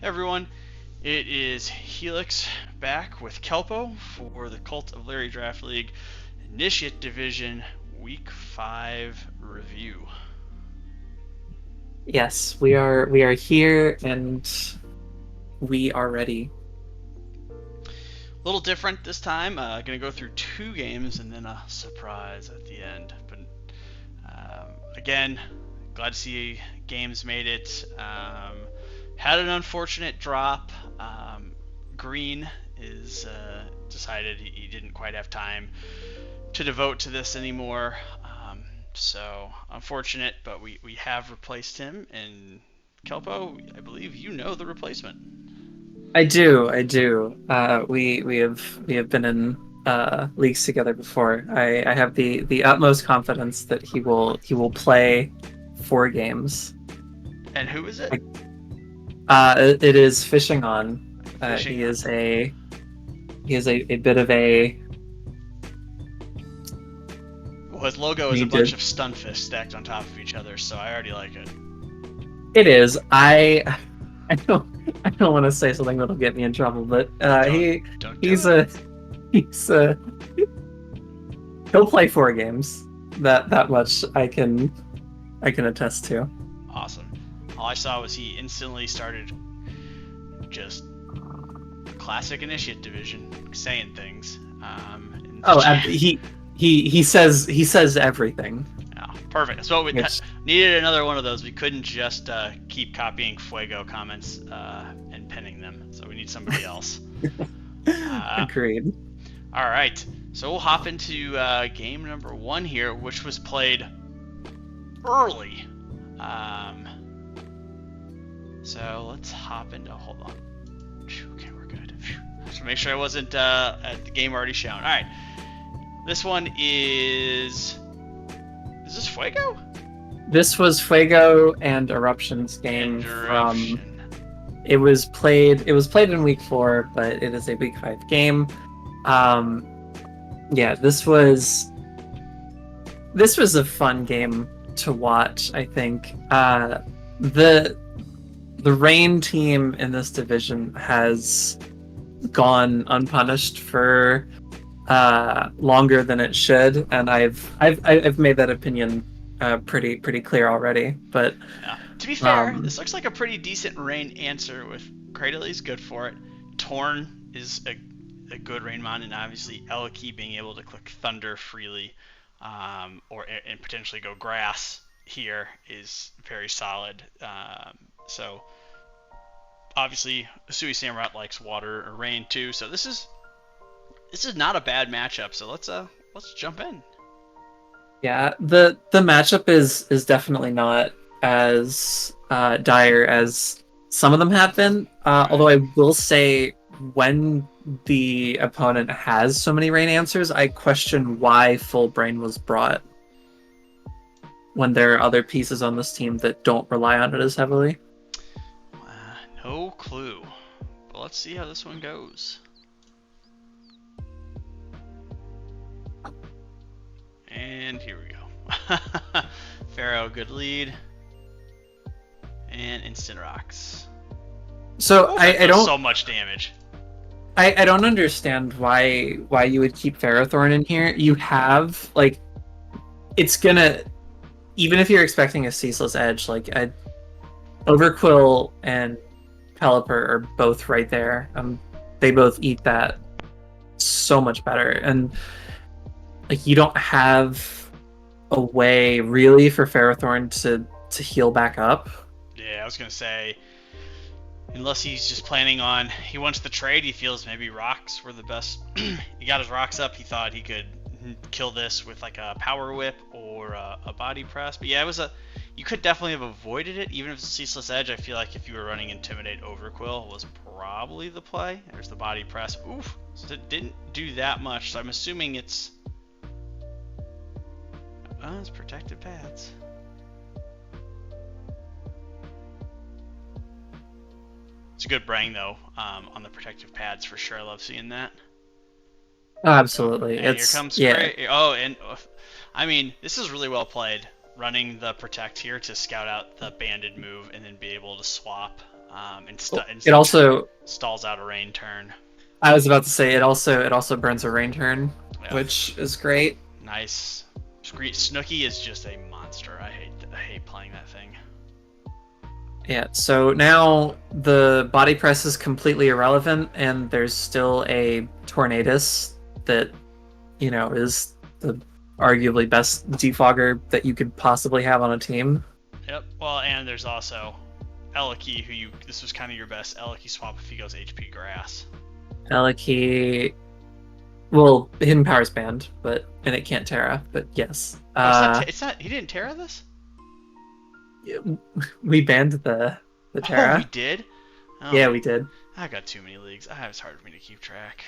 Everyone, it is Helix back with Kelpo for the Cult of Larry Draft League Initiate Division Week 5 review. Yes, we are here and we are ready. A little different this time. Going to go through two games and then a surprise at the end. But again, glad to see games made it. Had an unfortunate drop. Green is decided he didn't quite have time to devote to this anymore. So unfortunate, but we have replaced him. And Kelpo, I believe you know the replacement. I do. We have been in leagues together before. I have the utmost confidence that he will play 4 games. And who is it? It is fishing on. Fishing He on. is a bit of a Well, his logo is a need bunch to. of stunfish stacked on top of each other, so I already like it. It is. I don't want to say something that'll get me in trouble, but Don't don't do he's it. a he's a he'll play 4 games. That much I can attest to. Awesome. All I saw was he instantly started just classic initiate division saying things in the Oh, chat. he says everything. Oh, perfect. So we Which needed another one of those. We couldn't just keep copying Fuego comments and pinning them. So we need somebody else. Uh, agreed. all right. So we'll hop into game number 1 here, which was played early. Um, so let's hop into. Hold on. Okay, we're good. Just make sure I wasn't at the game already shown. All right. This one is. Is this Fuego? This was Fuego and Eruption's game from. Interruption. It was played in week 4, but it is a week 5 game. Um, yeah, this was a fun game to watch, I think. The Rain team in this division has gone unpunished for longer than it should, and I've made that opinion pretty clear already. But Yeah. To be fair, um, this looks like a pretty decent rain answer with Cradley's good for it. Torn is a good rain mon, and obviously Eliki being able to click Thunder freely, or and potentially go Grass here is very solid. So obviously Usui Samurott likes water or rain too, so this is not a bad matchup. So let's jump in. yeah, the matchup is definitely not as dire as some of them have been. Right. Although I will say, when the opponent has so many rain answers, I question why Full Brain was brought when there are other pieces on this team that don't rely on it as heavily. No clue. But let's see how this one goes. And here we go. Pharaoh, good lead. And instant rocks. So Ooh, that I does don't so much damage. I don't understand why you would keep Ferrothorn in here. You have, like, it's gonna, even if you're expecting a ceaseless edge, like Overquill and Pelipper are both right there. They both eat that so much better, and like you don't have a way really for Ferrothorn to heal back up. Yeah, I was gonna say, unless he's just planning on, he wants the trade. He feels maybe rocks were the best. He got his rocks up. He thought he could kill this with like a power whip or a body press. But yeah, it was a. You could definitely have avoided it, even if it's a ceaseless edge. I feel like if you were running intimidate overquill was probably the play. There's the body press. Oof. So it didn't do that much. So I'm assuming it's. Oh, it's protected pads. It's a good brang though, on the protective pads for sure. I love seeing that. Oh, absolutely, And here it's comes yeah. Cray. Oh, and I mean, this is really well played. Running the protect here to scout out the banded move and then be able to swap. It also, stalls out a rain turn. I was about to say, it also burns a rain turn, Yeah. which is great. Nice. Snooki is just a monster. I hate playing that thing. Yeah, so now the body press is completely irrelevant, and there's still a Tornadus that, is the arguably best defogger that you could possibly have on a team. Yep. Well, and there's also Eliki, this was kind of your best Eliki swap if he goes HP grass. Eliki, well, Hidden Powers banned, and it can't Terra, but yes. It's not. He didn't Terra this. We banned the Terra. Oh, we did. Oh, yeah, we did. I got too many leagues. It's hard for me to keep track.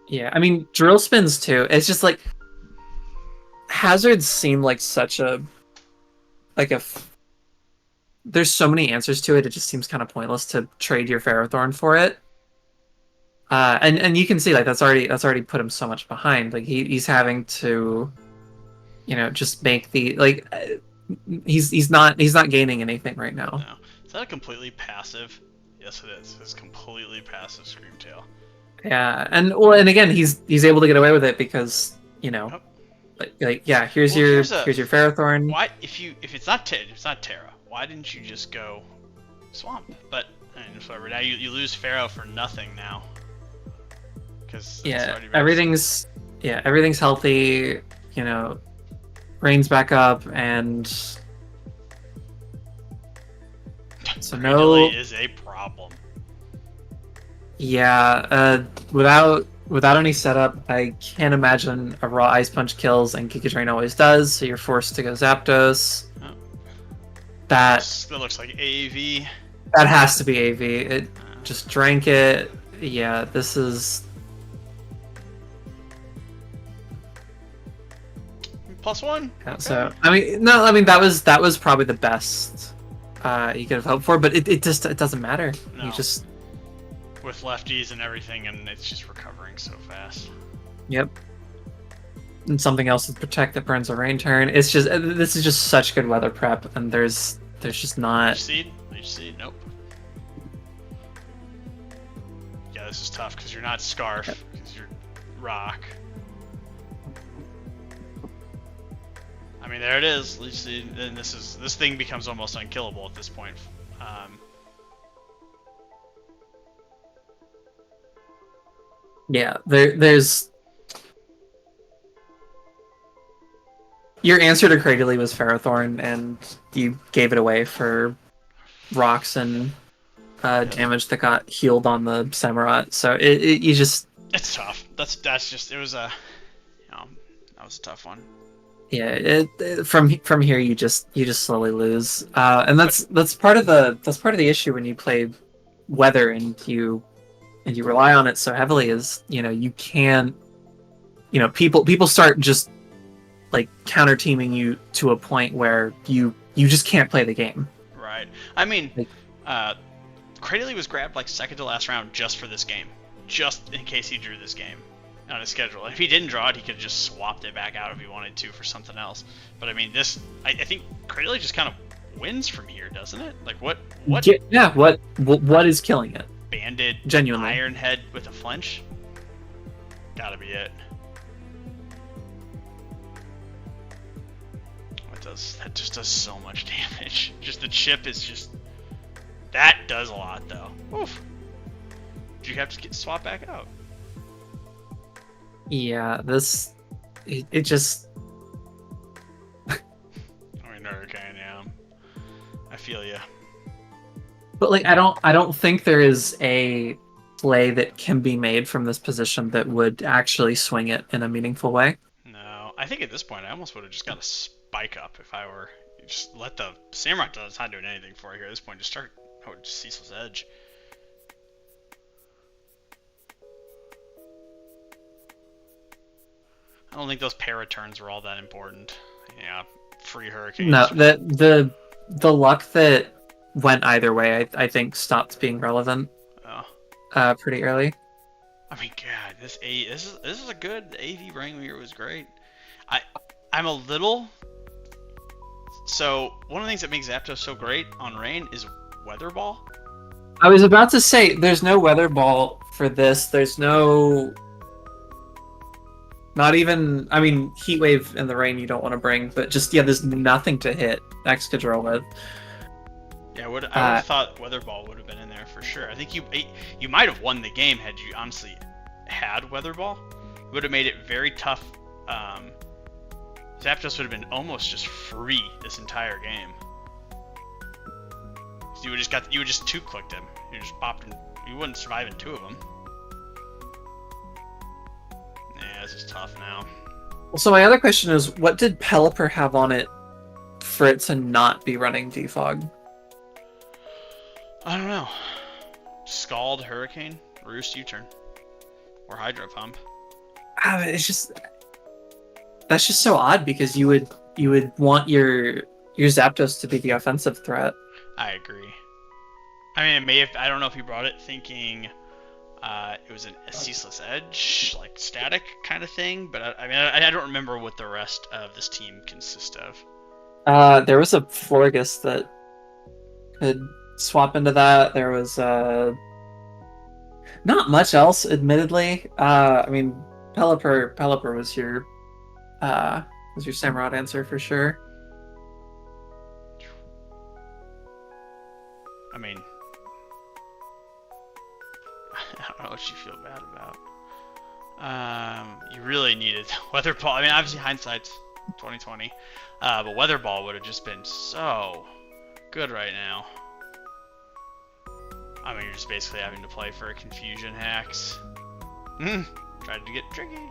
Yeah, I mean, drill spins too. It's just like hazards seem like such a there's so many answers to it. It just seems kind of pointless to trade your Ferrothorn for it. And you can see like that's already put him so much behind. Like he's having to, just make the he's not gaining anything right now. No. Is that a completely passive? Yes, it is. It's completely passive Screamtail. Yeah, and again he's able to get away with it because here's your Ferrothorn. Why if it's not Terra, why didn't you just go Swamp? But whatever. Now you lose Pharaoh for nothing now. Because everything's healthy. Rain's back up, and so no is a problem. Yeah, without any setup, I can't imagine a raw Ice Punch kills, and Giga Drain always does, so you're forced to go Zapdos. Oh. That looks like AV. That has to be AV. It just drank it. Yeah, this is +1. Yeah, okay. So I mean that was probably the best you could have hoped for, but it doesn't matter. No. You just with lefties and everything, and it's just recovering so fast. Yep. And something else to protect that burns a rain turn. It's just this is just such good weather prep, and there's just not. Leech seed, nope. Yeah, this is tough because you're not Scarf, because you're Rock. I mean, there it is. Leech seed, and this thing becomes almost unkillable at this point. Yeah, there's your answer to Cradily was Ferrothorn, and you gave it away for rocks and damage that got healed on the Samurott. So you just it's tough. That's just it was a that was a tough one. Yeah, from here you just slowly lose, and that's part of the issue when you play weather and you rely on it so heavily is you can't people start just like counter teaming you to a point where you just can't play the game. Right. I mean, Cradily was grabbed like second to last round just for this game, just in case he drew this game on his schedule. If he didn't draw it, he could just swapped it back out if he wanted to for something else. But I mean, I think Cradily just kind of wins from here, doesn't it? Like what? Yeah. What is killing it? Banded Genuinely. Iron Head with a flinch. Gotta be it. That just does so much damage. Just the chip is just that does a lot though. Oof. Did you have to swap back out? Yeah, it just. I mean, okay, yeah. I feel you. But like, I don't think there is a play that can be made from this position that would actually swing it in a meaningful way. No, I think at this point I almost would have just got a spike up if I were just let the Samurai does not doing anything for you here at this point. Just start just Ceaseless Edge. I don't think those para turns were all that important. Yeah, free Hurricanes. No, the luck that went either way, I think stopped being relevant. Pretty early. I mean, God, this is a good AV Ringleader. Was great. I'm a little So one of the things that makes Zapdos so great on Rain is Weather Ball. I was about to say, there's no Weather Ball for this. There's no... Not even... I mean, Heat Wave in the rain you don't want to bring, but just, yeah, there's nothing to hit Excadrill with. Yeah, I would have thought Weather Ball would have been in there for sure. I think you might have won the game had you honestly had Weather Ball. It would have made it very tough. Zapdos would have been almost just free this entire game. So you would just two clicked him. You just popped him. You wouldn't survive in two of them. Yeah, this is tough now. Well, so my other question is, what did Pelipper have on it for it to not be running Defog? I don't know. Scald, Hurricane, Roost, U-turn, or Hydro Pump. It's just... That's just so odd because you would want your Zapdos to be the offensive threat. I agree. I mean, it may have. I don't know if he brought it thinking it was a ceaseless edge, like static kind of thing. But I don't remember what the rest of this team consists of. There was a Florgus that could swap into that. There was not much else, admittedly. I mean, Pelipper was your Samurott answer for sure. I mean, I don't know what you feel bad about. You really needed Weather Ball. I mean, obviously hindsight's 2020, but Weather Ball would have just been so good right now. I mean, you're just basically having to play for a Confusion Hacks. Tried to get tricky.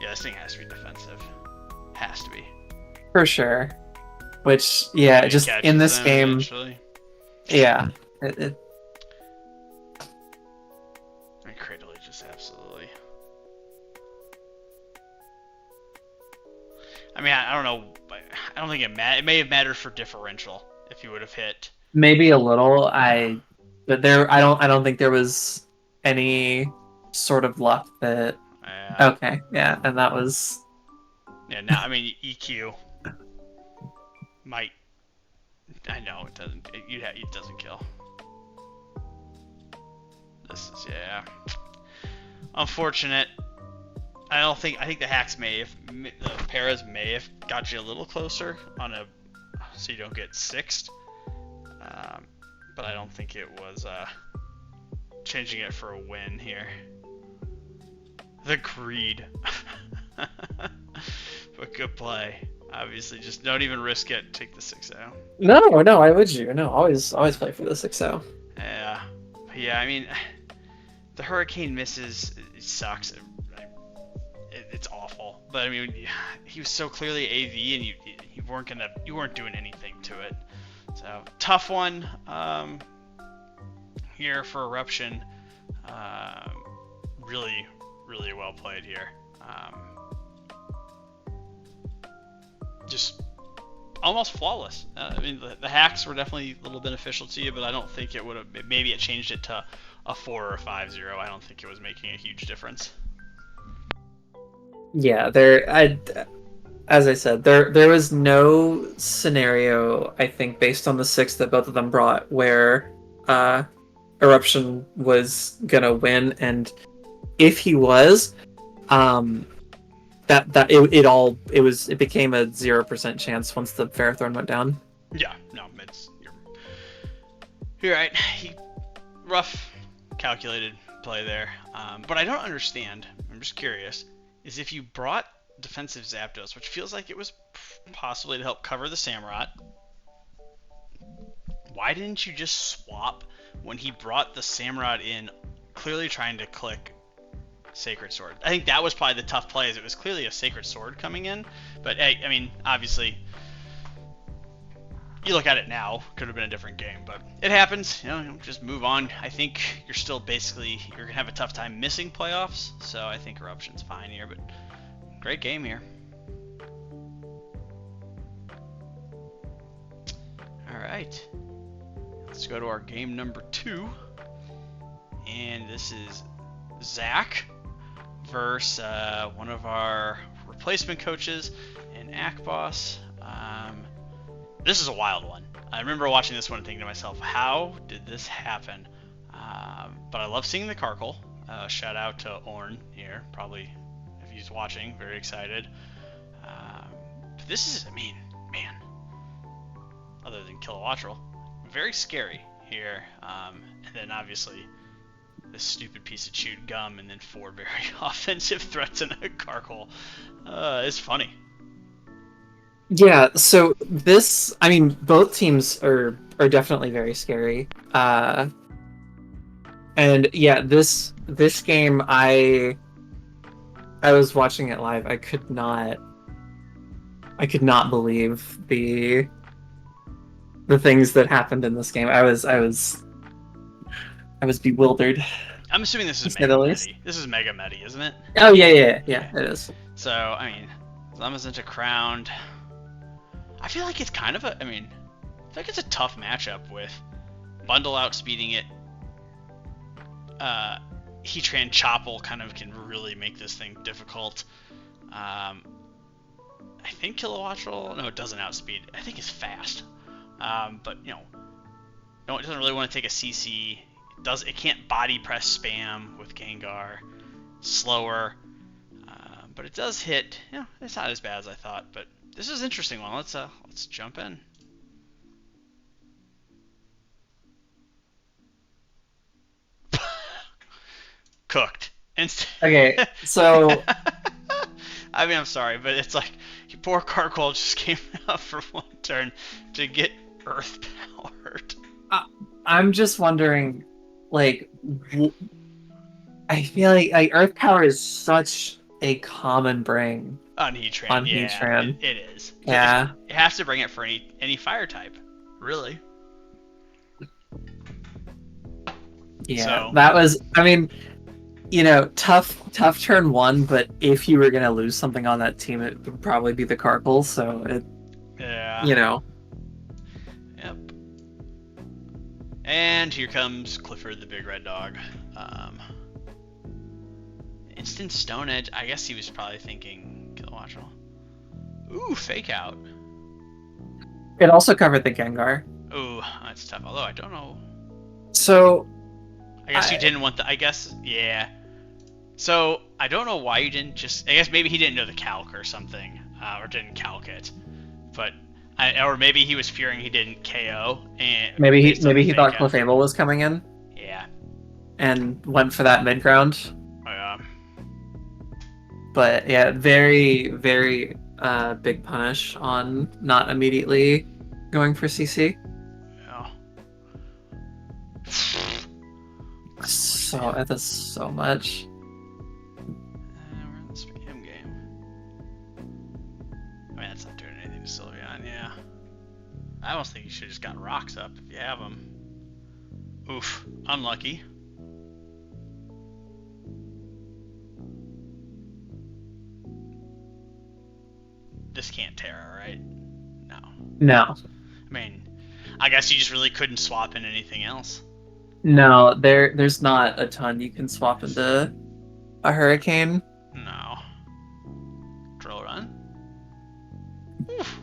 Yeah, this thing has to be defensive. Has to be. For sure. Which, yeah, just in this game... Eventually. Yeah. I mean, Cradle just absolutely... I mean, I don't know. I don't think it may have mattered for differential if you would have hit. Maybe a little. I don't think there was any sort of luck that... Yeah. Okay, yeah, and that was... Yeah, now, I mean, EQ might... I know, it doesn't... It doesn't kill. This is, yeah... Unfortunate. I think the hacks the paras may have got you a little closer on a... So you don't get sixth. But I don't think it was, changing it for a win here. The greed. But good play. Obviously, just don't even risk it. Take the 6-0. No, why would you? No, always play for the 6-0. Yeah. Yeah, I mean, the Hurricane misses. It sucks. It's awful. But I mean, he was so clearly AV, and you weren't doing anything to it. So tough one here for Eruption. Really, really well played here. Just almost flawless. I mean, the hacks were definitely a little beneficial to you, but I don't think it would have. Maybe it changed it to a 4 or a 5-0. I don't think it was making a huge difference. Yeah, as I said, there was no scenario, I think, based on the 6 that both of them brought, where Eruption was gonna win, and if he was, it became a 0% chance once the Ferrothorn went down. Yeah, no, you're right. Rough, calculated play there. But I don't understand. I'm just curious. Is if you brought defensive Zapdos, which feels like it was possibly to help cover the Samurott, why didn't you just swap when he brought the Samurott in, clearly trying to click Sacred Sword? I think that was probably the tough play, as it was clearly a Sacred Sword coming in. But hey, I mean, obviously, you look at it now, could have been a different game, but it happens. Just move on. I think you're still you're gonna have a tough time missing playoffs. So I think Eruption's fine here, but great game here. All right, let's go to our game number 2, and this is Zach versus one of our replacement coaches in Akbos. This is a wild one. I remember watching this one and thinking to myself, how did this happen? But I love seeing the Karkle. Shout out to Orn here, probably if he's watching, very excited. But this is, I mean, man, other than Kilowattrel, very scary here. And then obviously this stupid piece of chewed gum, and then 4 very offensive threats in a Karkle. It's funny. Yeah, so this, I mean, both teams are definitely very scary. And yeah, this game, I was watching it live. I could not believe the things that happened in this game. I was bewildered. I'm assuming this is Mega Medi. This is Mega Medi, isn't it? Oh yeah, it is. So I mean, Zamazenta crowned. I feel like it's kind of a. I mean, I feel like it's a tough matchup with Bundle outspeeding it. Heatran Choppel kind of can really make this thing difficult. I think Kilowattrel, no, it doesn't outspeed. I think it's fast. But you know, no, it doesn't really want to take a CC. It can't body press spam with Gengar. Slower, but it does hit. You know, it's not as bad as I thought. But this is an interesting one. Let's jump in. Cooked. Okay, so I mean, I'm sorry, but it's like poor Karkle just came out for one turn to get Earth powered. I'm just wondering, like, I feel like Earth power is such a common bring on Heatran. On yeah, Heatran. It is. Yeah, it has to bring it for any fire type, really. Yeah, so, that was. I mean, you know, tough turn 1, but if you were gonna lose something on that team, it would probably be the Karkle. So it, yeah, you know. Yep. And here comes Clifford, the big red dog. Instant Stone Edge. I guess he was probably thinking Kilowattrel. Ooh, fake out. It also covered the Gengar. Ooh, that's tough. Although I don't know. So I guess you didn't want the. I guess, yeah. So I don't know why you didn't just. I guess maybe he didn't know the calc or something, or didn't calc it. But or maybe he was fearing he didn't KO, and maybe he thought Clefable was coming in. Yeah. And went for that mid ground. Oh, yeah. But yeah, very big punish on not immediately going for CC. Yeah. So that's so much. We're in the spam game. I mean, that's not doing anything to Sylveon, yeah. I almost think you should have just gotten rocks up if you have them. Oof, unlucky. This can't Terra, right? No. I mean, I guess you just really couldn't swap in anything else. No, there's not a ton you can swap into a Hurricane. No. Drill run. Oof.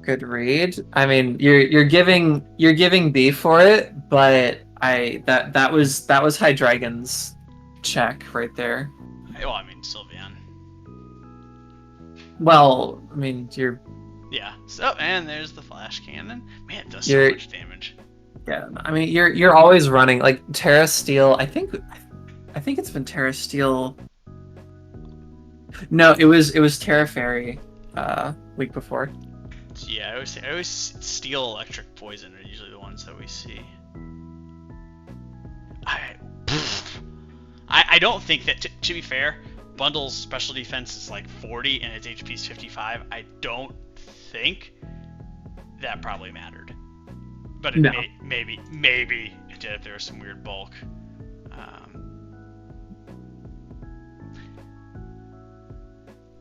Good read. I mean, you're giving B for it, but that was Hydreigon's check right there. Well, I mean, Sylveon. Well, I mean, you're. Yeah. So, and there's the flash cannon. Man, it does so much damage. Yeah, I mean, you're always running like Terra Steel. I think it's been Terra Steel. No, it was Terra Fairy, week before. Yeah, I always Steel, Electric, Poison are usually the ones that we see. I don't think that, to be fair, Bundle's special defense is like 40 and its HP is 55. I don't think that probably mattered. But it maybe it did if there was some weird bulk.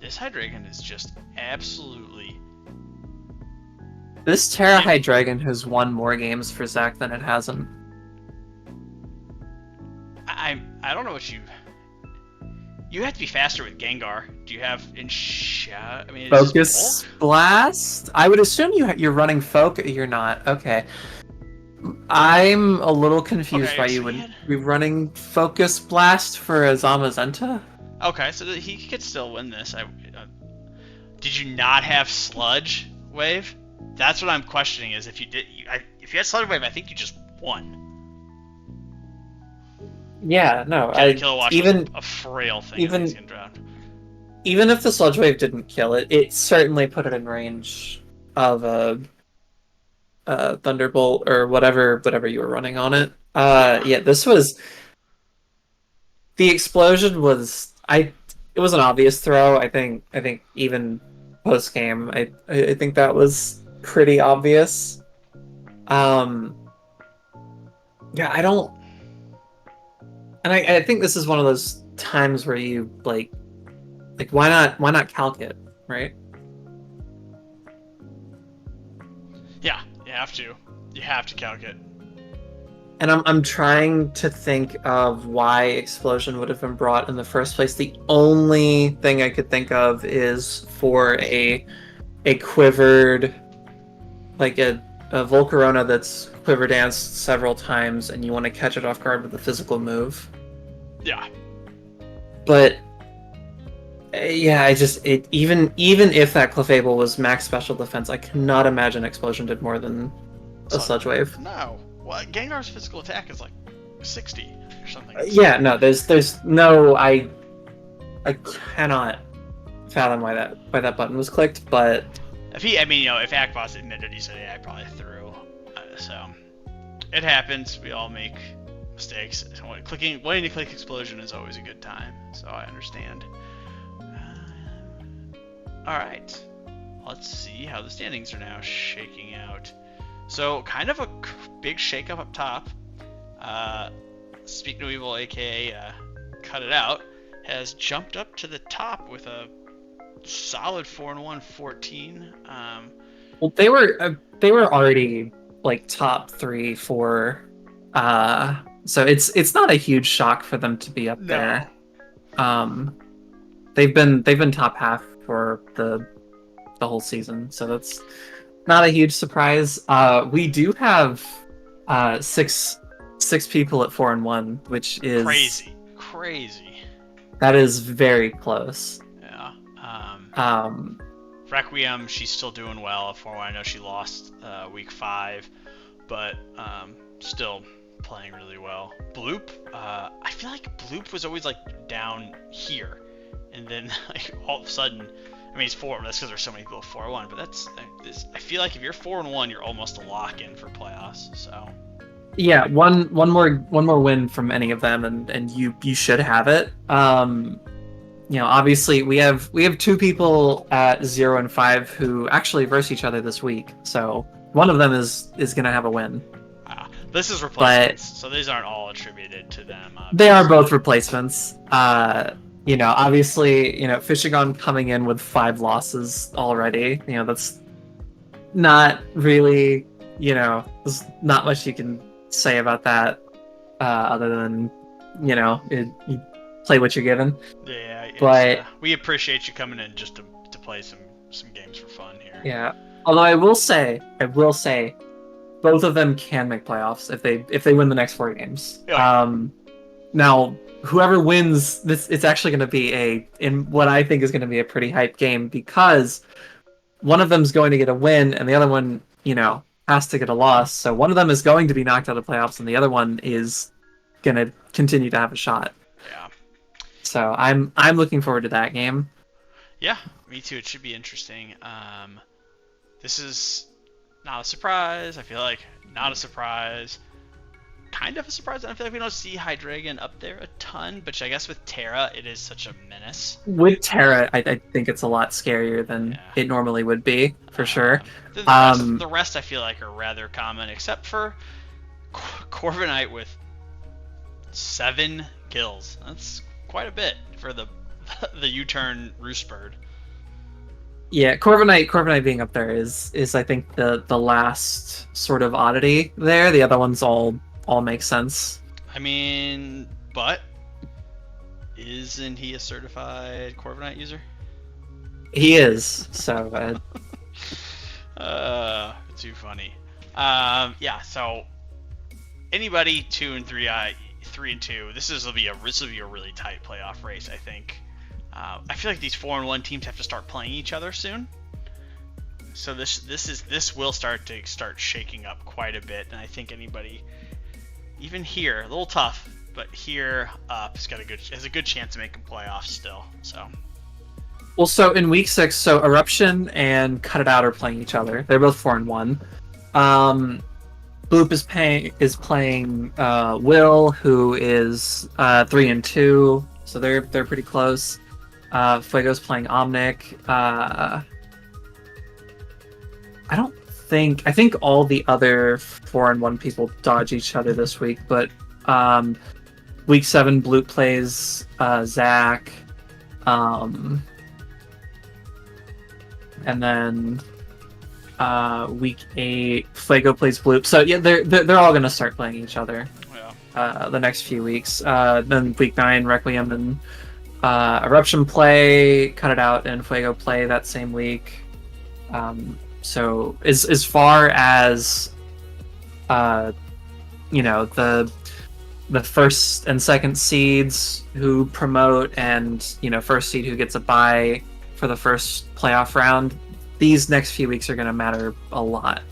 This Hydreigon is just absolutely... This Terra Hydreigon has won more games for Zach than it hasn't. I don't know what you You have to be faster with Gengar. Do you have I mean, is Focus Blast? I would assume you're running Focus. You're not. Okay. I'm a little confused Okay, why so you would be running Focus Blast for a Zamazenta. Okay, so he could still win this. Did you not have Sludge Wave? That's what I'm questioning. Is if you did, if you had Sludge Wave, I think you just won. Yeah, no. Kilowatts even was a frail thing. Even if the Sludge Wave didn't kill it, it certainly put it in range of a Thunderbolt or whatever you were running on it. Yeah, this was the explosion was it was an obvious throw. I think even post game, I think that was pretty obvious. Yeah, I don't, and I think this is one of those times where you like why not calc it, right? Yeah, you have to calc it. And I'm trying to think of why Explosion would have been brought in the first place. The only thing I could think of is for a quivered, like a Volcarona that's quiver danced several times, and you want to catch it off guard with a physical move. Yeah. But yeah, even if that Clefable was max special defense, I cannot imagine Explosion did more than a Sludge Wave. No. Well, Gengar's physical attack is like 60 or something. Yeah, no, there's no I cannot fathom why that button was clicked, but if Akbos admitted, he said, "Yeah, I probably threw." So it happens. We all make mistakes. Wanting to click Explosion is always a good time, so I understand. All right, let's see how the standings are now shaking out. So, kind of a big shakeup up top. Speak No Evil, aka Cut It Out, has jumped up to the top with a solid 4-1, 14. Well, they were already like top 3, 4. So it's not a huge shock for them to be up there. They've been top half for the whole season, so that's not a huge surprise. We do have 6 people at 4-1, which is crazy. That is very close. Yeah. Requiem, she's still doing well at 4-1. I know she lost week 5, but still playing really well. Bloop, I feel like Bloop was always like down here, and then like all of a sudden. I mean, he's 4. That's because there's so many people 4-1. But I feel like if you're 4-1, you're almost a lock-in for playoffs. So. Yeah, one more win from any of them, and you should have it. Obviously we have 2 people at 0 and 5 who actually verse each other this week. So one of them is gonna have a win. This is replacements, so these aren't all attributed to them. Obviously. They are both replacements. Obviously, Fishigon coming in with 5 losses already, that's not really, there's not much you can say about that, other than, you play what you're given. Yeah, but we appreciate you coming in just to play some games for fun here. Yeah, although I will say, both of them can make playoffs if they win the next 4 games. Yeah. Now, whoever wins this, it's actually going to be in what I think is going to be a pretty hype game, because one of them is going to get a win and the other one, has to get a loss. So one of them is going to be knocked out of playoffs and the other one is going to continue to have a shot. Yeah. So I'm looking forward to that game. Yeah, me too. It should be interesting. This is not a surprise. I feel like not a surprise. Kind of a surprise. I feel like we don't see Hydreigon up there a ton, but I guess with Terra, it is such a menace. With Terra, I think it's a lot scarier than it normally would be, for sure. The rest I feel like are rather common, except for Corviknight with 7 kills. That's quite a bit for the U-turn Roostbird. Yeah, Corviknight being up there is I think the last sort of oddity there. The other ones all make sense. I mean, but isn't he a certified Corviknight user? He is. So too funny. Yeah. So anybody 2 and 3, 3 and 2. This will be a really tight playoff race, I think. I feel like these 4 and 1 teams have to start playing each other soon. So this will start shaking up quite a bit, and I think anybody, even here, a little tough, but here up has a good chance of making playoffs still. So. Well, so in week 6, so Eruption and Cut It Out are playing each other. They're both 4 and 1. Bloop is playing Will, who is 3 and 2. So they're pretty close. Fuego's playing Omnic. I think all the other 4 and 1 people dodge each other this week, but week 7 Bloop plays Zach. And then week 8 Fuego plays Bloop. So yeah, they're all gonna start playing each other. Yeah. The next few weeks. Then week 9 Requiem and Eruption play, Cut It Out and Fuego play that same week. So as far as the first and second seeds who promote, and first seed who gets a bye for the first playoff round, these next few weeks are going to matter a lot.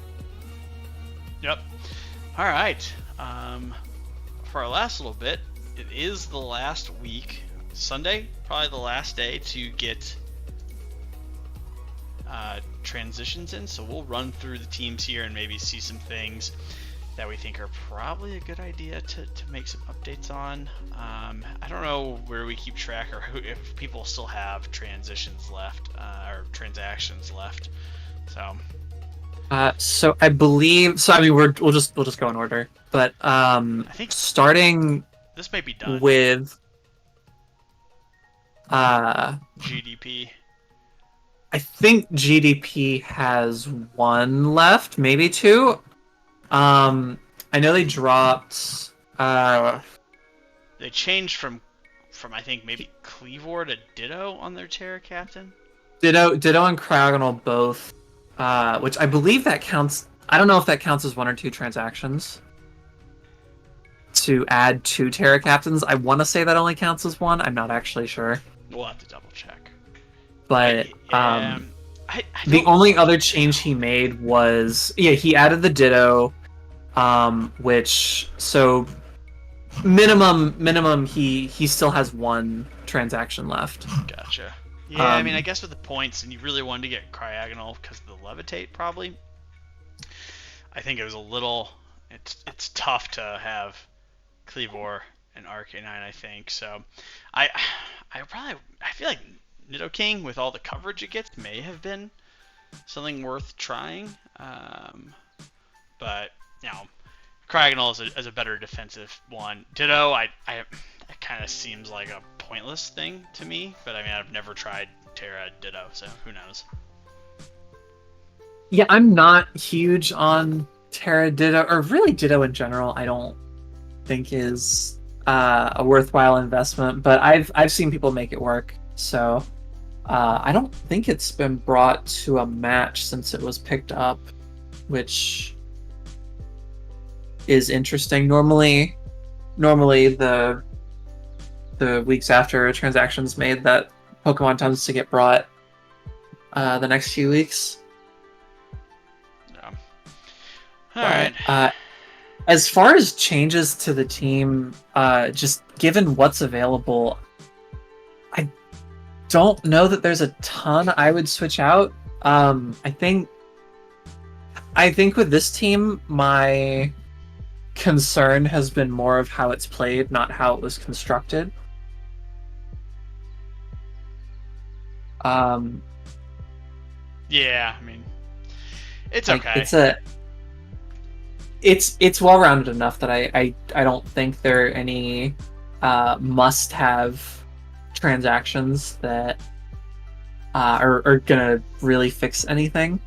Yep. All right. For our last little bit, it is the last week. Sunday, probably the last day to get transitions in. So we'll run through the teams here and maybe see some things that we think are probably a good idea to make some updates on. I don't know where we keep track or if people still have transitions left or transactions left. So I believe. So I mean, we'll just go in order. But I think starting this may be done with GDP. I think GDP has 1 left, maybe 2. I know they dropped. They changed from I think maybe Cleavor to Ditto on their Terra Captain. Ditto and Cryogonal both, which I believe that counts. I don't know if that counts as 1 or 2 transactions to add 2 Terra Captains. I want to say that only counts as 1. I'm not actually sure. We'll have to double check. But the only other change he made was he added the Ditto, which so minimum he still has 1 transaction left. Gotcha. Yeah, I mean, I guess with the points, and you really wanted to get Cryogonal because of the Levitate, probably. I think it was a little. It's tough to have Cleavor and Arcanine, I think. So, I feel like Nidoking, with all the coverage it gets, may have been something worth trying. But Cryogonal is a better defensive one. Ditto, it kind of seems like a pointless thing to me. But I mean, I've never tried Terra Ditto, so who knows? Yeah, I'm not huge on Terra Ditto, or really Ditto in general. I don't think is a worthwhile investment, but I've seen people make it work. So I don't think it's been brought to a match since it was picked up, which is interesting. Normally the weeks after a transaction's made, that Pokemon tends to get brought the next few weeks. Yeah. All right. As far as changes to the team, just given what's available, I don't know that there's a ton I would switch out. I think with this team, my concern has been more of how it's played, not how it was constructed. Yeah, I mean, it's okay. It's well-rounded enough that I don't think there are any must-have transactions that are gonna really fix anything.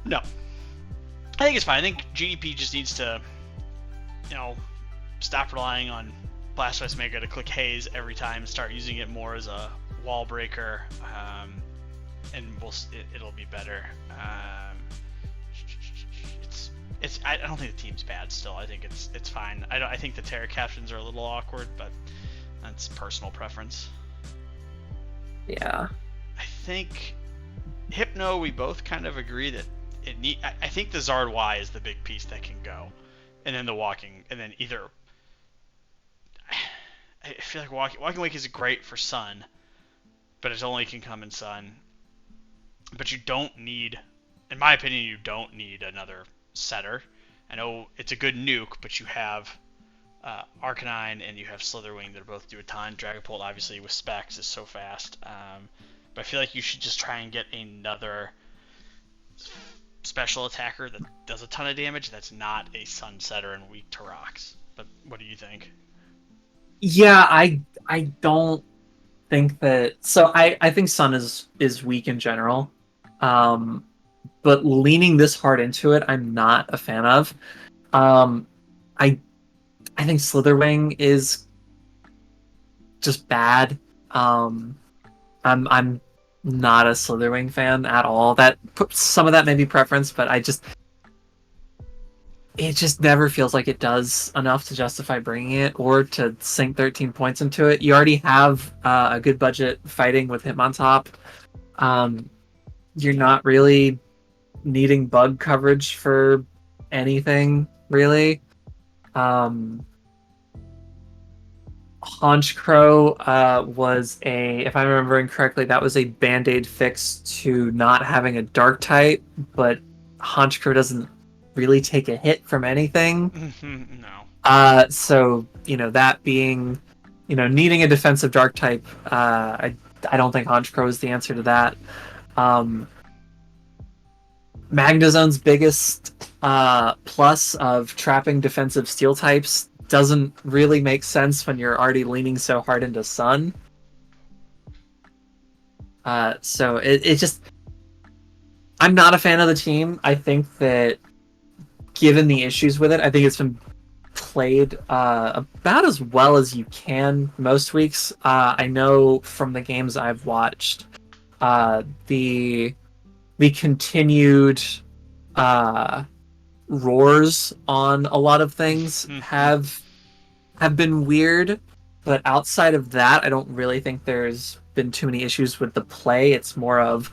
No, I think it's fine. I think GDP just needs to, stop relying on Blastoise Mega to click Haze every time, start using it more as a wall breaker, and it'll be better. I don't think the team's bad still. I think it's fine. I think the Terra captions are a little awkward, but that's personal preference. Yeah. I think Hypno, we both kind of agree that I think the Zard Y is the big piece that can go, and then the walking, and then either. I feel like walking wake is great for Sun, but it only can come in Sun. But you don't need, in my opinion, you don't need another setter. I know it's a good nuke, but you have Arcanine and you have Slitherwing that both do a ton. Dragapult, obviously, with specs is so fast. But I feel like you should just try and get another special attacker that does a ton of damage that's not a Sun setter and weak to rocks. But what do you think? Yeah, I don't think that. So I think Sun is weak in general. But leaning this hard into it, I'm not a fan of. I think Slitherwing is just bad. I'm not a Slitherwing fan at all. That some of that may be preference, but it just never feels like it does enough to justify bringing it or to sink 13 points into it. You already have a good budget fighting with Hitmontop. You're not really needing bug coverage for anything, really. Honchkrow was if I'm remembering correctly, that was a band-aid fix to not having a dark type, but Honchkrow doesn't really take a hit from anything. No. So, that being, needing a defensive dark type, I don't think Honchkrow is the answer to that. Magnezone's biggest plus of trapping defensive steel types doesn't really make sense when you're already leaning so hard into Sun. So it just... I'm not a fan of the team. I think that given the issues with it, I think it's been played about as well as you can most weeks. I know from the games I've watched, the continued roars on a lot of things have been weird, but outside of that, I don't really think there's been too many issues with the play. It's more of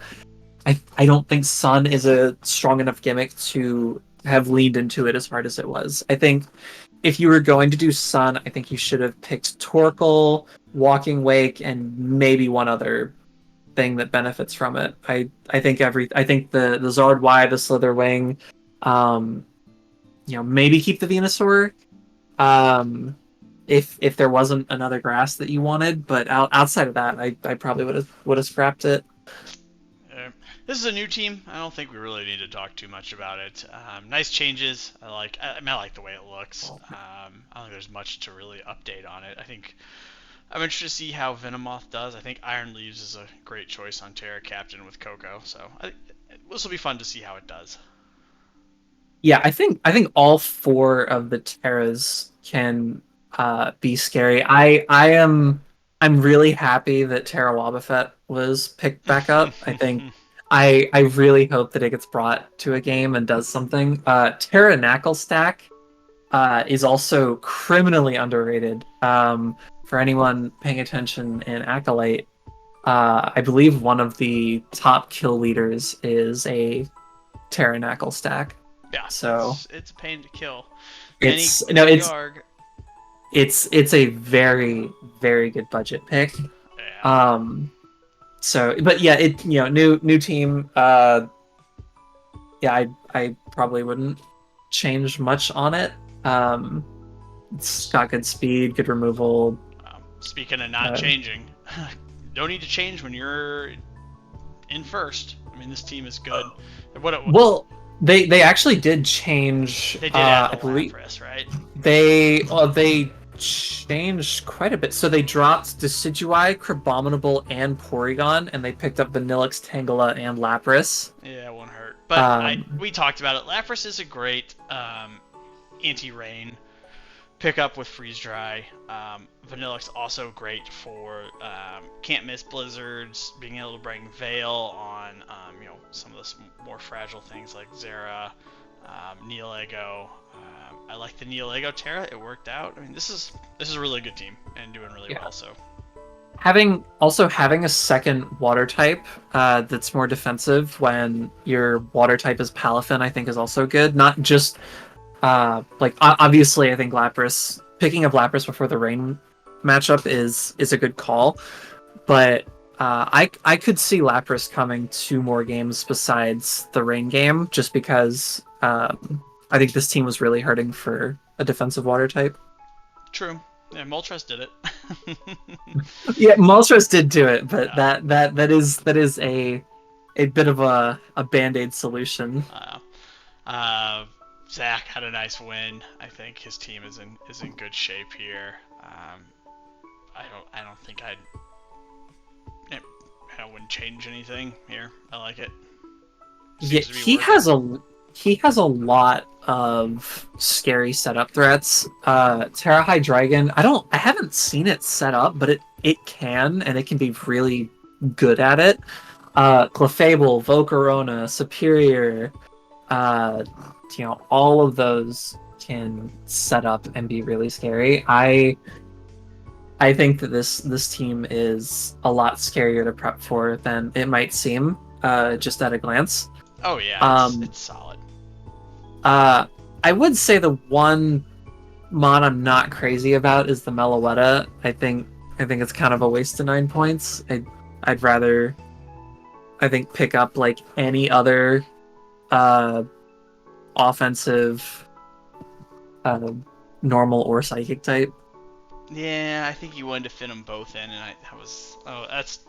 I don't think Sun is a strong enough gimmick to have leaned into it as hard as it was. I think if you were going to do Sun, I think you should have picked Torkoal, Walking Wake, and maybe one other thing that benefits from it. I think the Zard Y, the Slitherwing, maybe keep the Venusaur, if there wasn't another grass that you wanted, but outside of that, I probably would have scrapped it. This is a new team. I don't think we really need to talk too much about it. Nice changes. I like the way it looks. I don't think there's much to really update on it. I'm interested to see how Venomoth does. I think Iron Leaves is a great choice on Terra Captain with Coco, so this will be fun to see how it does. Yeah, I think all four of the Terras can be scary. I'm really happy that Terra Wobbuffet was picked back up. I think I really hope that it gets brought to a game and does something. Terra Knucklestack is also criminally underrated. For anyone paying attention in Acolyte, I believe one of the top kill leaders is a Terra Knucklestack. Yeah, so it's a pain to kill. It's a very, very good budget pick. Yeah. But yeah, new team. Yeah, I probably wouldn't change much on it. It's got good speed, good removal. Speaking of not changing, don't need to change when you're in first. I mean, this team is good. Well, they actually did change. They did add Lapras, right? They changed quite a bit. So they dropped Decidueye, Crabominable, and Porygon, and they picked up Vanillix, Tangela, and Lapras. Yeah, it won't hurt. But we talked about it. Lapras is a great anti-rain pick up with freeze dry. Vanillux's also great for can't miss blizzards, being able to bring Veil on some of the more fragile things like Zera, Neolego. I like the Neolego Terra. It worked out. I mean, this is a really good team and doing really well. So having a second water type that's more defensive when your water type is Palafin, I think is also good. Not just obviously I think picking up Lapras before the rain matchup is a good call, but I could see Lapras coming 2 more games besides the rain game, just because I think this team was really hurting for a defensive water type. true. Yeah, Moltres did it. Yeah, Moltres did do it, but Yeah. that is a bit of a band-aid solution. Zach had a nice win. I think his team is in good shape here. I don't think I wouldn't change anything here. I like it. Yeah, Seems to be he has a lot of scary setup threats. Terra High Dragon, I haven't seen it set up, but it can, and it can be really good at it. Clefable, Volcarona, Superior, uh, all of those can set up and be really scary. I think that this team is a lot scarier to prep for than it might seem, just at a glance. Oh yeah, it's solid. I would say the one mod I'm not crazy about is the Meloetta. I think it's kind of a waste of 9 points. I'd rather, I think, pick up like any other offensive normal or psychic type. Yeah, I think you wanted to fit them both in, and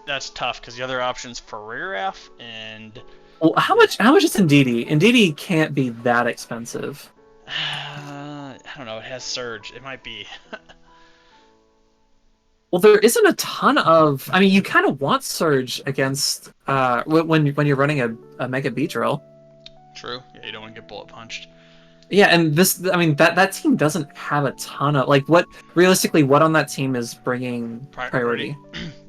that's tough because the other option's Ferriraff and Well, how much is Indeedee? Indeedee can't be that expensive. I don't know. It has Surge. It might be. Well, there isn't a ton of. I mean, you kind of want Surge against when you're running a Mega Beedrill. True. Yeah, you don't want to get bullet punched. Yeah, and that team doesn't have a ton of what realistically what on that team is bringing priority.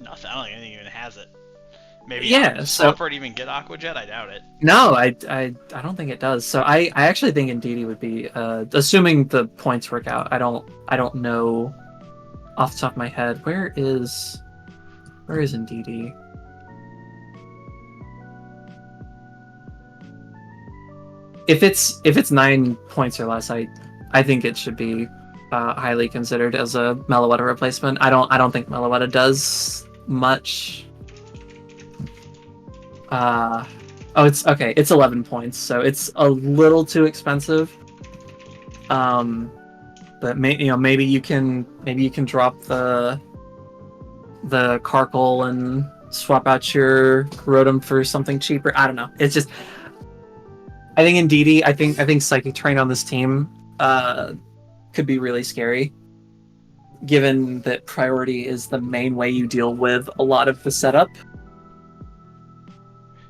Nothing. I don't think anything even has it. Maybe Does Swampert even get Aqua Jet? I doubt it. No, I don't think it does. So I actually think Indeedee would be assuming the points work out. I don't know off the top of my head. Where is Indeedee? If it's 9 points or less, I think it should be highly considered as a Meloetta replacement. I don't think Meloetta does much. It's okay. It's 11 points, so it's a little too expensive. But maybe you can drop the Carkle and swap out your Rotom for something cheaper. I don't know. It's just I think Indeedee, I think Psychic Terrain on this team could be really scary, given that priority is the main way you deal with a lot of the setup.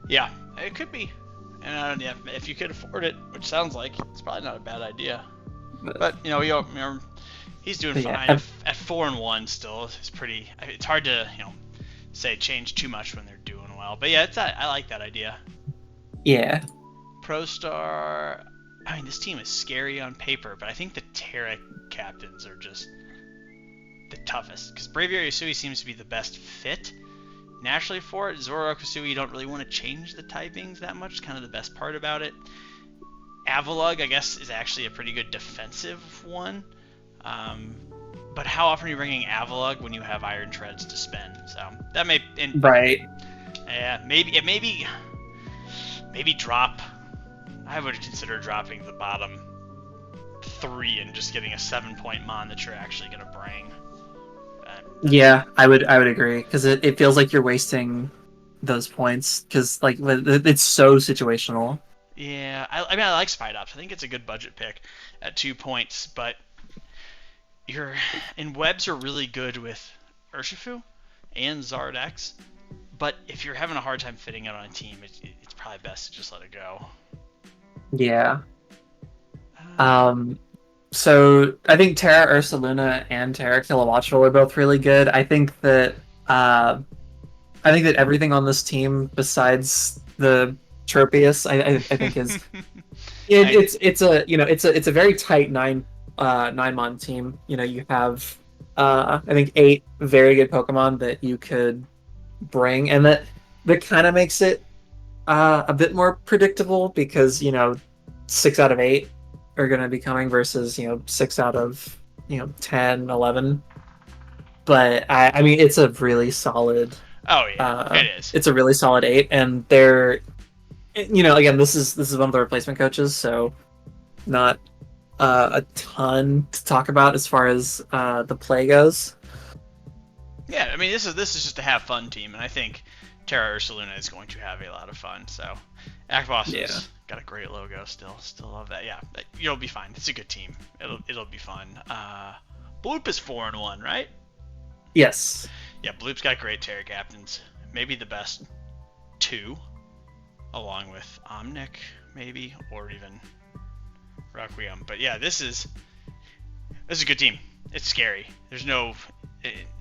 Yeah, it could be. And if you could afford it, which sounds like it's probably not a bad idea. But he's doing fine at 4-1 still. It's pretty. It's hard to say change too much when they're doing well. But yeah, I like that idea. Yeah. ProStar. I mean, this team is scary on paper, but I think the Terra captains are just the toughest. Because Braviary Usui seems to be the best fit naturally for it. Zoro Kusui, you don't really want to change the typings that much. It's kind of the best part about it. Avalugg, I guess, is actually a pretty good defensive one. But how often are you bringing Avalugg when you have Iron Treads to spend? So that may... Right. Yeah, maybe drop... I would consider dropping the bottom 3 and just getting a 7-point mon that you're actually going to bring. Yeah, I would agree, because it feels like you're wasting those points, because it's so situational. Yeah, I mean, I like Spidops. I think it's a good budget pick at 2 points, but webs are really good with Urshifu and Zardex, but if you're having a hard time fitting it on a team, it's probably best to just let it go. Yeah. So I think Terra Ursaluna and Terra Kilowattrel are both really good. I think that everything on this team besides the Tropius, I think is I, it's a it's a very tight nine mon team. You have I think 8 very good Pokemon that you could bring, and that kind of makes it a bit more predictable because 6 out of 8 are going to be coming versus 6 out of 10, 11. But I mean it's a really solid oh yeah, it is. it's a really solid 8, and they're again this is one of the replacement coaches, so not a ton to talk about as far as the play goes. Yeah, I mean this is just a have fun team, and I think Terra Ursaluna is going to have a lot of fun. So, Akbos Yeah. has got a great logo. Still love that. Yeah, you'll be fine. It's a good team. It'll be fun. Bloop is 4-1, right? Yes. Yeah, Bloop's got great Terra captains. Maybe the best 2, along with Omnic, maybe, or even Requiem. But yeah, this is a good team. It's scary. There's no.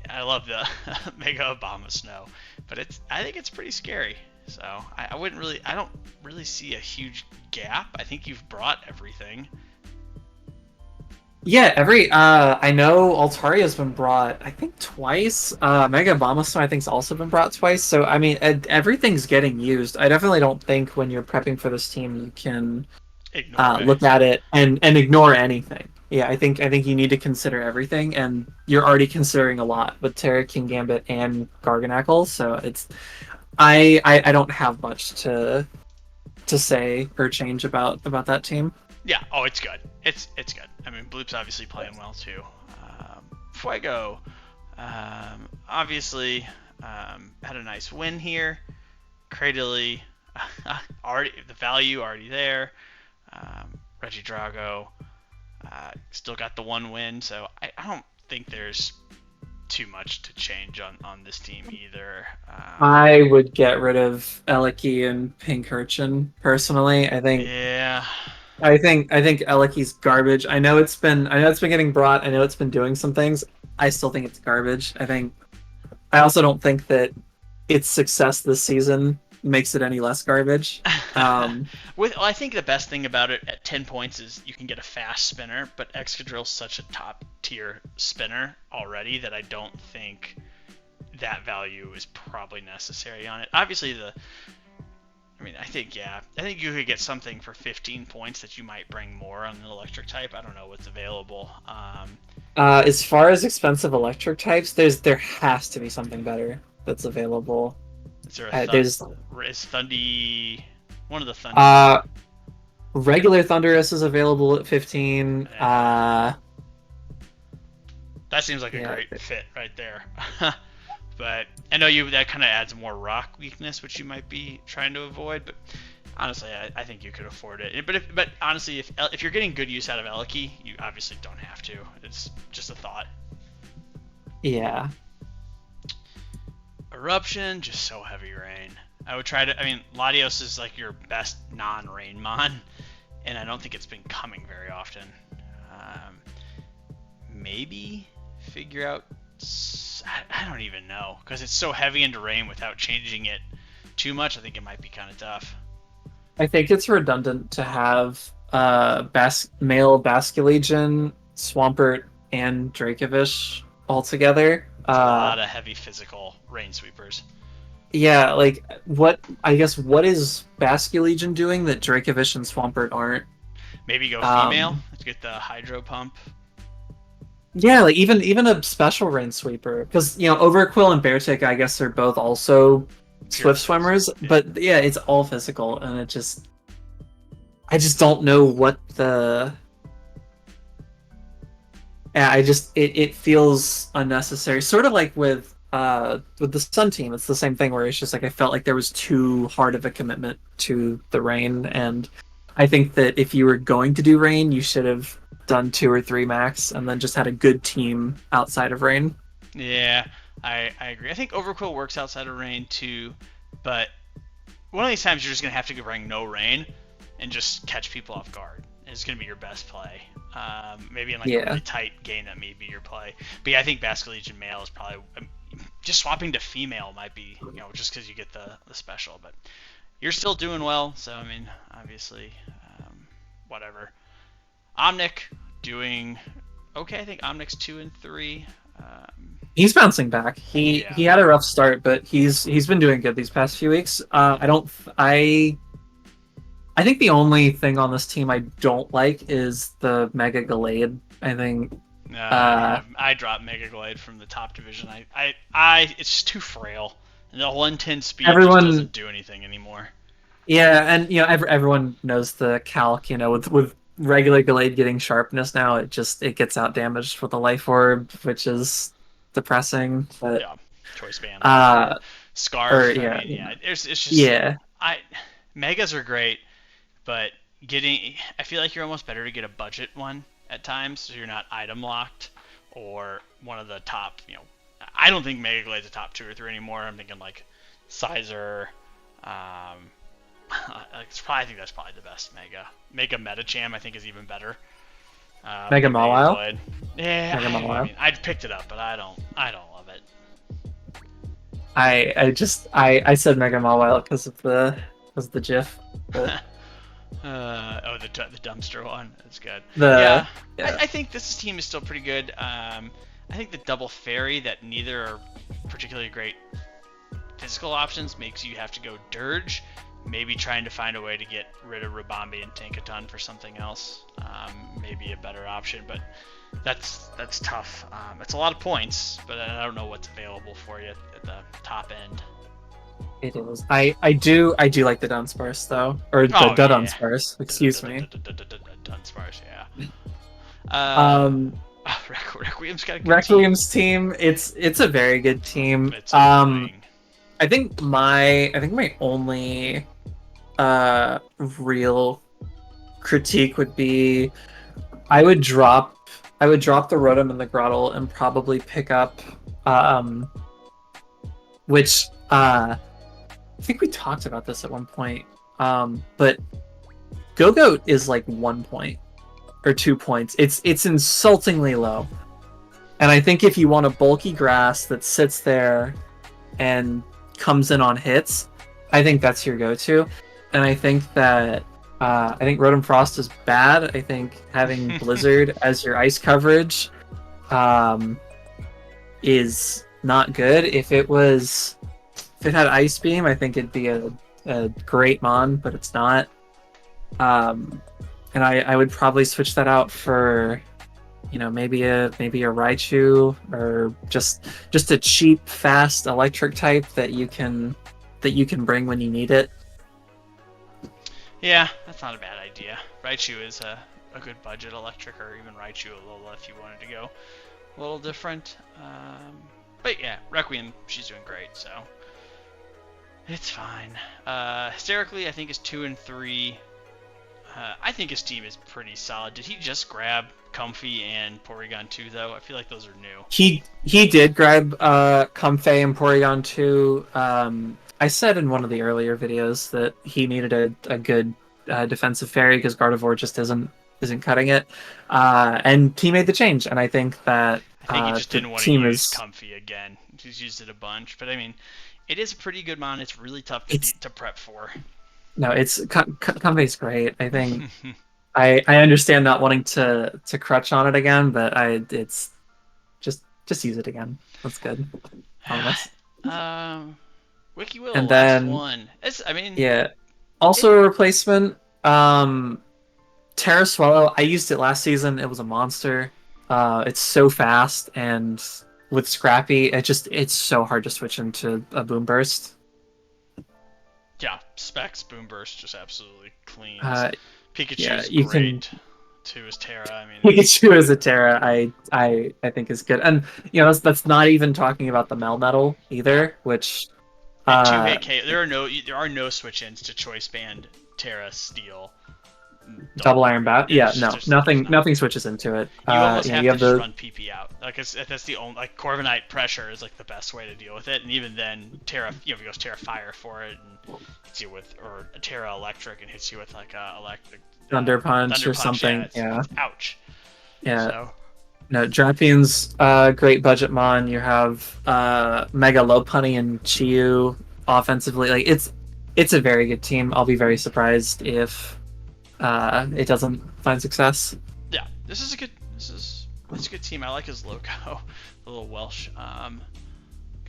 I love the Mega Obama Snow, but I think it's pretty scary. So I wouldn't really. I don't really see a huge gap. I think you've brought everything. Yeah, I know Altaria's been brought, I think, twice. Mega Abomasnow I think's also been brought twice. So I mean everything's getting used. I definitely don't think when you're prepping for this team you can Ignore look anything. at it and ignore anything. Yeah, I think you need to consider everything, and you're already considering a lot with Terra, King Gambit, and Garganacl. So it's I don't have much to say or change about that team. Yeah. Oh, it's good. It's good. I mean, Bloop's obviously playing well too. Fuego, obviously, had a nice win here. Cradily, already the value already there. Reggie Drago, still got the one win, so I don't think there's too much to change on this team either. I would get rid of Eliki and Pinkerton personally. Yeah. I think Eliki's garbage. I know it's been getting brought. I know it's been doing some things. I still think it's garbage. I also don't think that its success this season makes it any less garbage. Um, I think the best thing about it at 10 points is you can get a fast spinner, but Excadrill's such a top tier spinner already that I don't think that value is probably necessary on it. Obviously, I mean, I think you could get something for 15 points that you might bring more on the electric type. I don't know what's available. as far as expensive electric types, there has to be something better that's available. Is there a There's is Thundy one of the Thundy? uh, regular Thunderous is available at 15. That seems like a Yeah, great fit right there. But I know that kind of adds more rock weakness, which you might be trying to avoid. But honestly, I think you could afford it. But honestly, if you're getting good use out of Eliki, you obviously don't have to. It's just a thought. yeah. Eruption, just so heavy rain. I would try to. I mean, Latios is like your best non-rain mon, and I don't think it's been coming very often. Maybe figure out. I don't even know because it's so heavy into rain without changing it too much. I think it might be kind of tough. I think it's redundant to have male Basculegion, Swampert, and Dracovish all together. It's a lot of heavy physical rain sweepers. Yeah, like what is Basculegion doing that Dracovish and Swampert aren't? Maybe go female. Let's get the hydro pump. Yeah, like even a special rain sweeper, because Overquill and Beartick, I guess they're both also swift swimmers, Yeah. but yeah, it's all physical, and I just don't know what the. Yeah, it feels unnecessary. Sort of like with the Sun team, it's the same thing where it's just like I felt like there was too hard of a commitment to the rain, and I think that if you were going to do rain, you should have done 2 or 3 max, and then just had a good team outside of rain. Yeah, I agree. I think Overquill works outside of rain too, but one of these times you're just gonna have to bring no rain and just catch people off guard. It's gonna be your best play. Maybe in like a Yeah. really tight game that may be your play. But yeah, I think Basket Legion male is probably just swapping to female might be, just because you get the special. But you're still doing well, so I mean, obviously, whatever. Omnic doing okay. I think Omnic's 2-3. He's bouncing back. Yeah. He had a rough start, but he's been doing good these past few weeks. I think the only thing on this team I don't like is the Mega Gallade. I think I dropped Mega Glide from the top division. It's just too frail. And the 110 speed just doesn't do anything anymore. Yeah, and everyone knows the calc. With regular Gallade getting sharpness now, it gets out damaged with the life orb, which is depressing. But yeah, choice band. Scarf. Or, I mean, yeah, it's just yeah. Megas are great, but I feel like you're almost better to get a budget one at times, so you're not item locked, or one of the top. I don't think Mega Glade's a top 2 or 3 anymore. I'm thinking like Sizer. I think that's probably the best Mega Metacham. I think is even better. Mega Mawile. Yeah, I mean, I'd picked it up, but I don't love it. I said Mega Mawile because of the GIF. But... the dumpster one. That's good. Yeah. I think this team is still pretty good. I think the double fairy that neither are particularly great physical options makes you have to go Dirge. Maybe trying to find a way to get rid of Rabambi and Tankaton for something else. Maybe a better option, but that's tough. It's a lot of points, but I don't know what's available for you at the top end. It is. I do like the Dunsparce though, or the Dunsparce. Excuse me. Dunsparce, yeah. Requiem's got a good Requiem's team. It's a very good team. It's annoying. I think my only real critique would be I would drop the Rotom and the Grottle and probably pick up which I think we talked about this at one point. But Go-Goat is like 1 point or 2 points. It's insultingly low. And I think if you want a bulky grass that sits there and comes in on hits, I think that's your go-to. And I think that Rotom Frost is bad. I think having Blizzard as your ice coverage is not good. If it had Ice Beam, I think it'd be a great mon, but it's not. And I would probably switch that out for maybe a Raichu, or just a cheap, fast electric type that you can bring when you need it. Yeah, that's not a bad idea. Raichu is a good budget electric, or even Raichu Alola if you wanted to go a little different. But yeah, Requiem, she's doing great, so it's fine. Hysterically, I think is 2-3. I think his team is pretty solid. Did he just grab Comfey and Porygon 2 though? I feel like those are new. He did grab Comfey and Porygon 2. I said in one of the earlier videos that he needed a good defensive fairy because Gardevoir just isn't cutting it. And he made the change, and I think that I think he just didn't want to use Comfey again. He's used it a bunch, but I mean, it is a pretty good mon. It's really tough to prep for. No, Comfey's great. I think I understand not wanting to crutch on it again, but it's just use it again. That's good. Wiki Will, and last then one. Also a replacement. Terra Swallow. I used it last season. It was a monster. It's so fast, and with Scrappy, it's so hard to switch into a Boom Burst. Yeah, Specs Boom Burst just absolutely cleans. Pikachu's great too as Terra. I mean, Pikachu as a Terra, I think is good, and that's not even talking about the Melmetal either, which. 2 AK. There are no switch ins to Choice Band Terra Steel. Double Iron Bat. Yeah, Yeah, no, nothing switches into it. You almost have you to have just the run PP out. Like that's the only like Corviknight pressure is like the best way to deal with it, and even then Terra, if he goes Terra Fire for it and hits you with, or a Terra Electric and hits you with like a electric Thunder Punch or something. It's ouch. Yeah. So. No, Drapian's great budget mon. You have Mega Lopunny and Chiyu offensively. Like it's a very good team. I'll be very surprised if it doesn't find success. Yeah, it's a good team. I like his logo, the little Welsh kind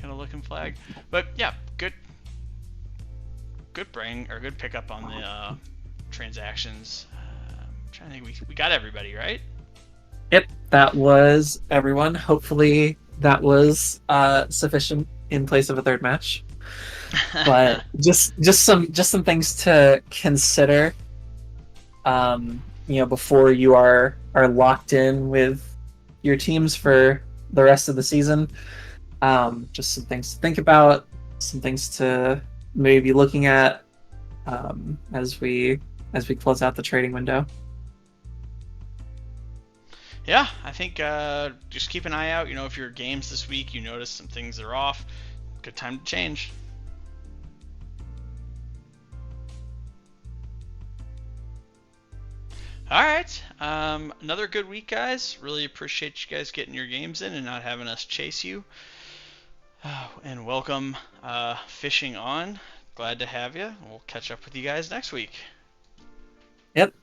of looking flag. But yeah, good pickup on the transactions. I'm trying to think, we got everybody right. Yep, that was everyone. Hopefully that was sufficient in place of a third match. But just some things to consider. Before you are locked in with your teams for the rest of the season. Just some things to think about, some things to maybe be looking at as we close out the trading window. Yeah, I think just keep an eye out. If your games this week, you notice some things that are off, good time to change. All right, another good week, guys. Really appreciate you guys getting your games in and not having us chase you. And welcome fishing on. Glad to have you. We'll catch up with you guys next week. Yep.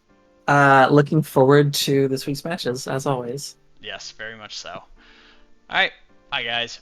Looking forward to this week's matches, as always. Yes, very much so. All right. Bye, guys.